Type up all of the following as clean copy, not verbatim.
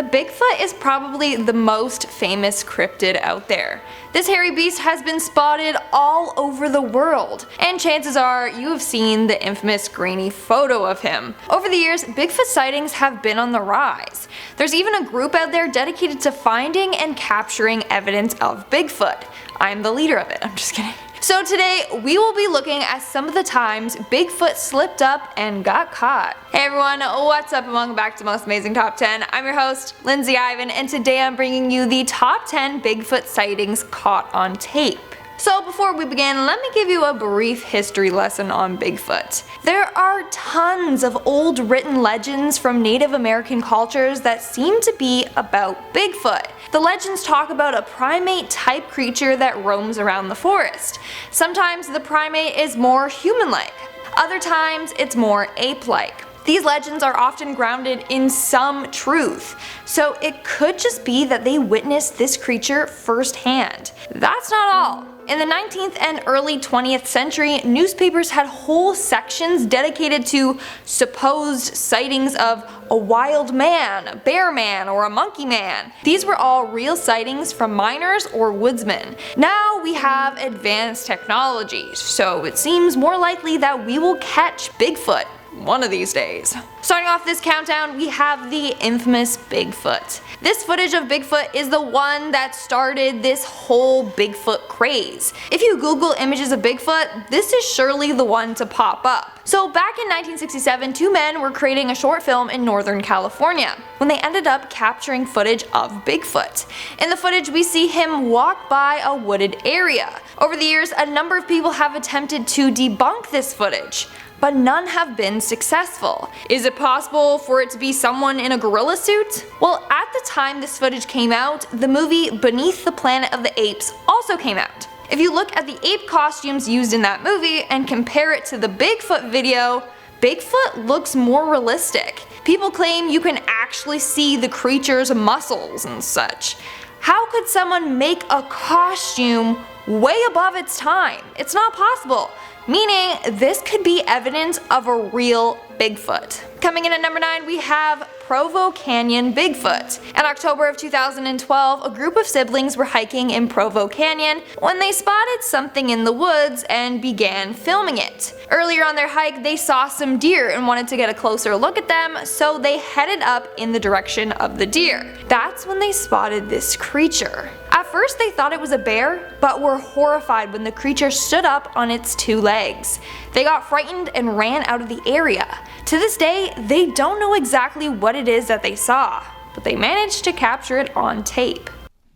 The Bigfoot is probably the most famous cryptid out there. This hairy beast has been spotted all over the world, and chances are you have seen the infamous grainy photo of him. Over the years, Bigfoot sightings have been on the rise. There's even a group out there dedicated to finding and capturing evidence of Bigfoot. I'm the leader of it, I'm just kidding. So today, we will be looking at some of the times Bigfoot slipped up and got caught. Hey everyone, what's up and welcome back to Most Amazing Top 10. I'm your host, Lindsay Ivan, and today I'm bringing you the top 10 Bigfoot sightings caught on tape. So before we begin, let me give you a brief history lesson on Bigfoot. There are tons of old written legends from Native American cultures that seem to be about Bigfoot. The legends talk about a primate type creature that roams around the forest. Sometimes the primate is more human-like, other times it's more ape-like. These legends are often grounded in some truth, so it could just be that they witnessed this creature firsthand. That's not all. In the 19th and early 20th century, newspapers had whole sections dedicated to supposed sightings of a wild man, a bear man, or a monkey man. These were all real sightings from miners or woodsmen. Now we have advanced technology, so it seems more likely that we will catch Bigfoot one of these days. Starting off this countdown, we have the infamous Bigfoot. This footage of Bigfoot is the one that started this whole Bigfoot craze. If you Google images of Bigfoot, this is surely the one to pop up. So back in 1967, two men were creating a short film in Northern California when they ended up capturing footage of Bigfoot. In the footage, we see him walk by a wooded area. Over the years, a number of people have attempted to debunk this footage, but none have been successful. Is it possible for it to be someone in a gorilla suit? Well, at the time this footage came out, the movie Beneath the Planet of the Apes also came out. If you look at the ape costumes used in that movie and compare it to the Bigfoot video, Bigfoot looks more realistic. People claim you can actually see the creature's muscles and such. How could someone make a costume way above its time? It's not possible. Meaning, this could be evidence of a real Bigfoot. Coming in at number 9, we have Provo Canyon Bigfoot. In October of 2012, a group of siblings were hiking in Provo Canyon when they spotted something in the woods and began filming it. Earlier on their hike, they saw some deer and wanted to get a closer look at them, so they headed up in the direction of the deer. That's when they spotted this creature. At first they thought it was a bear, but were horrified when the creature stood up on its two legs. They got frightened and ran out of the area. To this day, they don't know exactly what it is that they saw, but they managed to capture it on tape.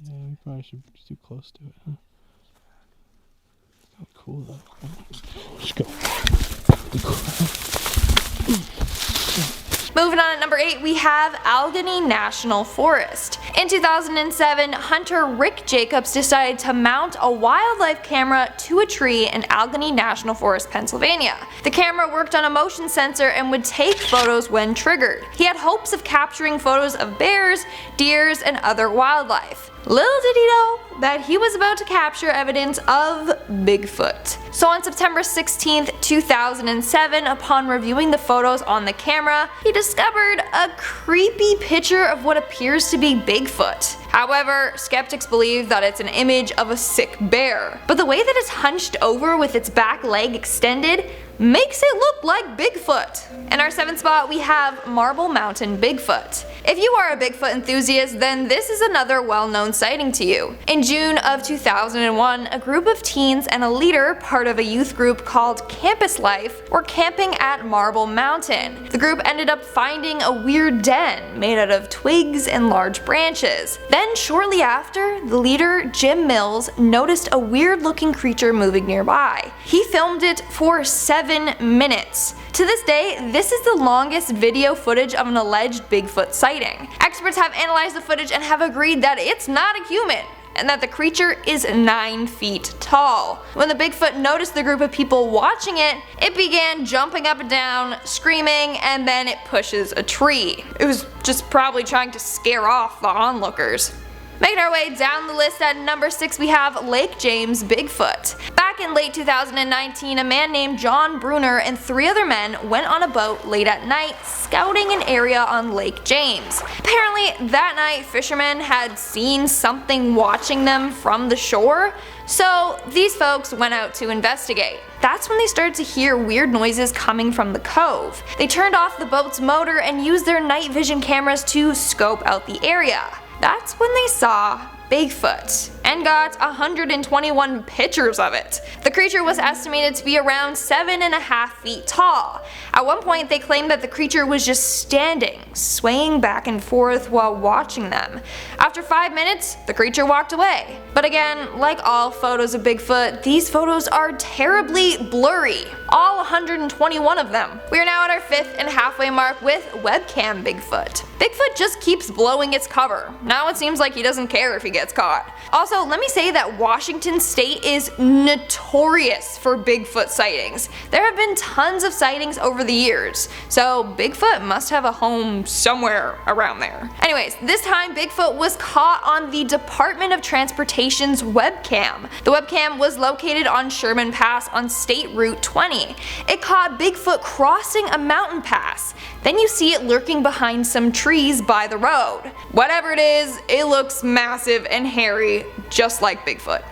Yeah, we probably should be too close to it, huh? It's not cool though. Let's go. Moving on at number 8, we have Allegheny National Forest. In 2007, hunter Rick Jacobs decided to mount a wildlife camera to a tree in Allegheny National Forest, Pennsylvania. The camera worked on a motion sensor and would take photos when triggered. He had hopes of capturing photos of bears, deers, and other wildlife. Little did he know that he was about to capture evidence of Bigfoot. So on September 16th, 2007, upon reviewing the photos on the camera, he discovered a creepy picture of what appears to be Bigfoot. However, skeptics believe that it's an image of a sick bear, but the way that it's hunched over with its back leg extended makes it look like Bigfoot. In our 7th spot, we have Marble Mountain Bigfoot. If you are a Bigfoot enthusiast, then this is another well-known sighting to you. In June of 2001, a group of teens and a leader, part of a youth group called Campus Life, were camping at Marble Mountain. The group ended up finding a weird den made out of twigs and large branches. Then shortly after, the leader, Jim Mills, noticed a weird-looking creature moving nearby. He filmed it for 7 minutes. To this day, this is the longest video footage of an alleged Bigfoot sighting. Experts have analyzed the footage and have agreed that it's not a human, and that the creature is 9 feet tall. When the Bigfoot noticed the group of people watching it, it began jumping up and down, screaming, and then it pushes a tree. It was just probably trying to scare off the onlookers. Making our way down the list at number 6 we have Lake James Bigfoot. Back in late 2019, a man named John Bruner and 3 other men went on a boat late at night scouting an area on Lake James. Apparently that night fishermen had seen something watching them from the shore, so these folks went out to investigate. That's when they started to hear weird noises coming from the cove. They turned off the boat's motor and used their night vision cameras to scope out the area. That's when they saw Bigfoot and got 121 pictures of it. The creature was estimated to be around 7.5 feet tall. At one point they claimed that the creature was just standing, swaying back and forth while watching them. After 5 minutes, the creature walked away. But again, like all photos of Bigfoot, these photos are terribly blurry. All 121 of them. We are now at our 5th and halfway mark with WEBCAM Bigfoot. Bigfoot just keeps blowing its cover. Now it seems like he doesn't care if he gets caught. Also, let me say that Washington State is notorious for Bigfoot sightings. There have been tons of sightings over the years, so Bigfoot must have a home somewhere around there. Anyways, this time Bigfoot was caught on the Department of Transportation's webcam. The webcam was located on Sherman Pass on State Route 20. It caught Bigfoot crossing a mountain pass. Then you see it lurking behind some trees by the road. Whatever it is, it looks massive and hairy, just like Bigfoot.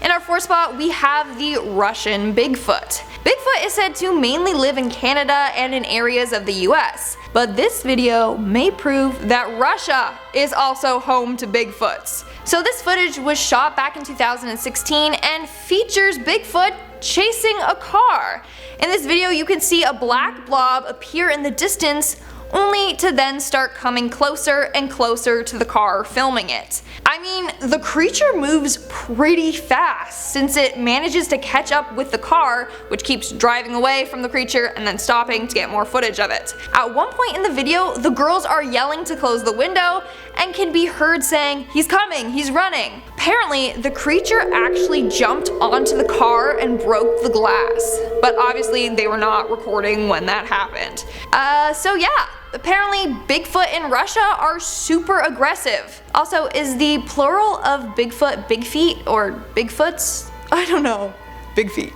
In our 4th spot, we have the Russian Bigfoot. Bigfoot is said to mainly live in Canada and in areas of the US, but this video may prove that Russia is also home to Bigfoots. So this footage was shot back in 2016 and features Bigfoot chasing a car. In this video you can see a black blob appear in the distance, only to then start coming closer and closer to the car filming it. I mean, the creature moves pretty fast since it manages to catch up with the car, which keeps driving away from the creature and then stopping to get more footage of it. At one point in the video, the girls are yelling to close the window and can be heard saying, "He's coming, he's running." Apparently, the creature actually jumped onto the car and broke the glass, but obviously they were not recording when that happened. So yeah. Apparently Bigfoot in Russia are super aggressive. Also, is the plural of Bigfoot big feet or Bigfoots? I don't know. Big feet.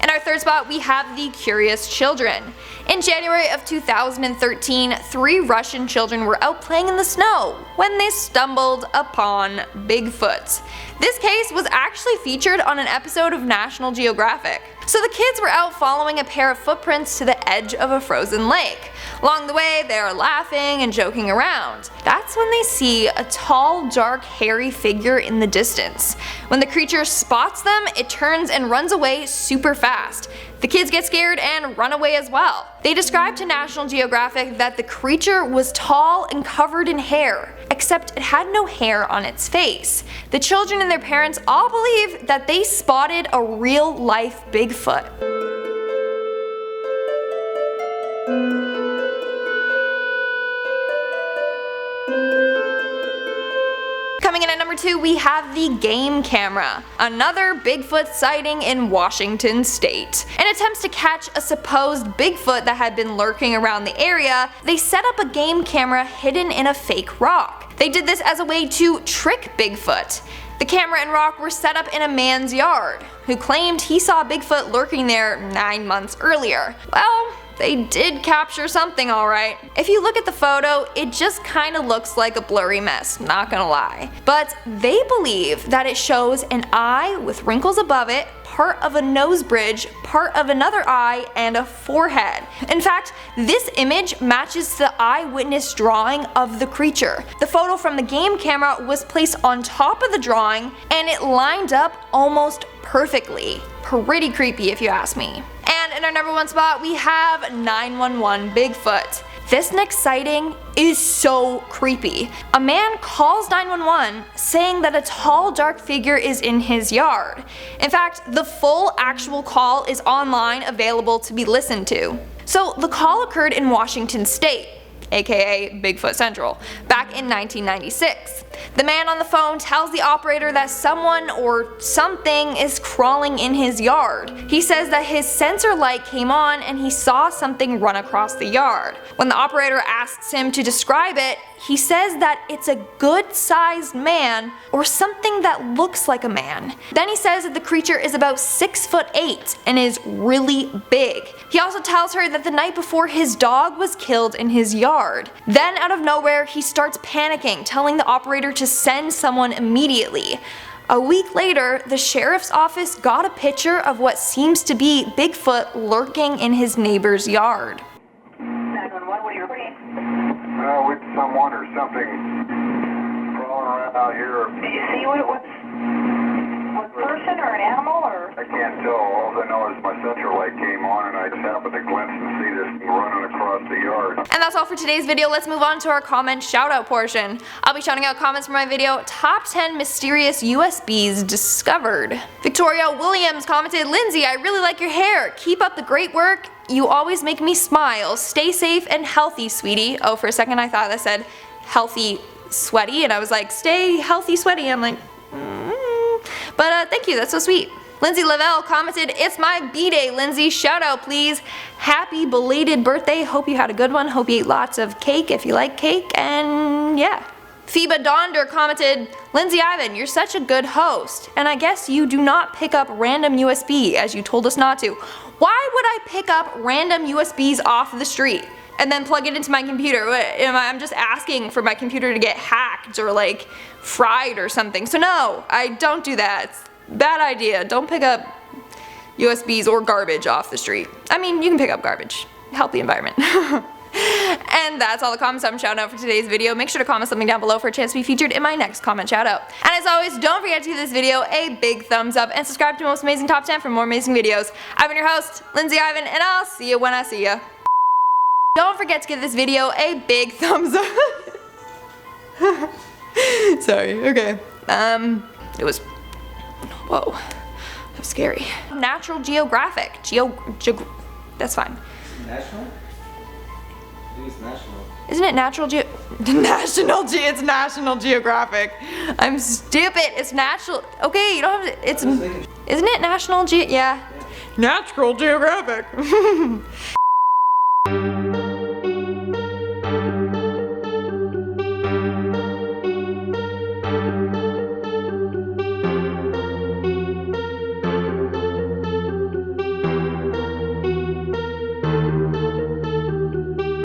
In our 3rd spot, we have the Curious Children. In January of 2013, 3 Russian children were out playing in the snow when they stumbled upon Bigfoot. This case was actually featured on an episode of National Geographic. So the kids were out following a pair of footprints to the edge of a frozen lake. Along the way, they are laughing and joking around. That's when they see a tall, dark, hairy figure in the distance. When the creature spots them, it turns and runs away super fast. The kids get scared and run away as well. They described to National Geographic that the creature was tall and covered in hair, except it had no hair on its face. The children and their parents all believe that they spotted a real-life Bigfoot. Coming in at number 2, we have the game camera, another Bigfoot sighting in Washington State. In attempts to catch a supposed Bigfoot that had been lurking around the area, they set up a game camera hidden in a fake rock. They did this as a way to trick Bigfoot. The camera and rock were set up in a man's yard, who claimed he saw Bigfoot lurking there 9 months earlier. Well, they did capture something alright. If you look at the photo, it just kinda looks like a blurry mess, not gonna lie. But they believe that it shows an eye with wrinkles above it, part of a nose bridge, part of another eye, and a forehead. In fact, this image matches the eyewitness drawing of the creature. The photo from the game camera was placed on top of the drawing, and it lined up almost perfectly. Pretty creepy if you ask me. And in our number 1 spot, we have 911 Bigfoot. This next sighting is so creepy. A man calls 911 saying that a tall dark figure is in his yard. In fact, the full actual call is online available to be listened to. So the call occurred in Washington State. aka Bigfoot Central, back in 1996. The man on the phone tells the operator that someone or something is crawling in his yard. He says that his sensor light came on and he saw something run across the yard. When the operator asks him to describe it, he says that it's a good-sized man or something that looks like a man. Then he says that the creature is about 6'8" and is really big. He also tells her that the night before his dog was killed in his yard. Then out of nowhere he starts panicking, telling the operator to send someone immediately. A week later, the sheriff's office got a picture of what seems to be Bigfoot lurking in his neighbor's yard. 911, what are you reporting? With someone or something crawling around out here. Do you see what person or an animal or? I can't tell. All I know is my sensor light came on and I just happened to glimpse and see this thing running across the yard. And that's all for today's video. Let's move on to our comment shout out portion. I'll be shouting out comments for my video, Top 10 Mysterious USBs Discovered. Victoria Williams commented, Lindsay, I really like your hair. Keep up the great work. You always make me smile. Stay safe and healthy, sweetie. Oh, for a second I thought that said healthy, sweaty, and I was like, stay healthy, sweaty. I'm like, But thank you, that's so sweet. Lindsay Lavelle commented, it's my B-Day, Lindsay. Shout out, please. Happy belated birthday. Hope you had a good one. Hope you ate lots of cake if you like cake. And yeah. Phoeba Donder commented, Lindsay Ivan, you're such a good host. And I guess you do not pick up random USB as you told us not to. Why would I pick up random USBs off the street and then plug it into my computer? I'm just asking for my computer to get hacked or like fried or something. So no, I don't do that. It's a bad idea. Don't pick up USBs or garbage off the street. I mean, you can pick up garbage. Help the environment. And that's all the comments I'm shouting out for today's video. Make sure to comment something down below for a chance to be featured in my next comment shout out. And as always, don't forget to give this video a big thumbs up and subscribe to Most Amazing Top 10 for more amazing videos. I've been your host, Lindsay Ivan, and I'll see you when I see you. Don't forget to give this video a big thumbs up. Sorry, okay. It was, whoa, that was scary. Natural Geographic, that's fine. National? I think it's national. Isn't it it's National Geographic. I'm stupid, it's natural, okay, you don't have to, isn't it National yeah. Natural Geographic.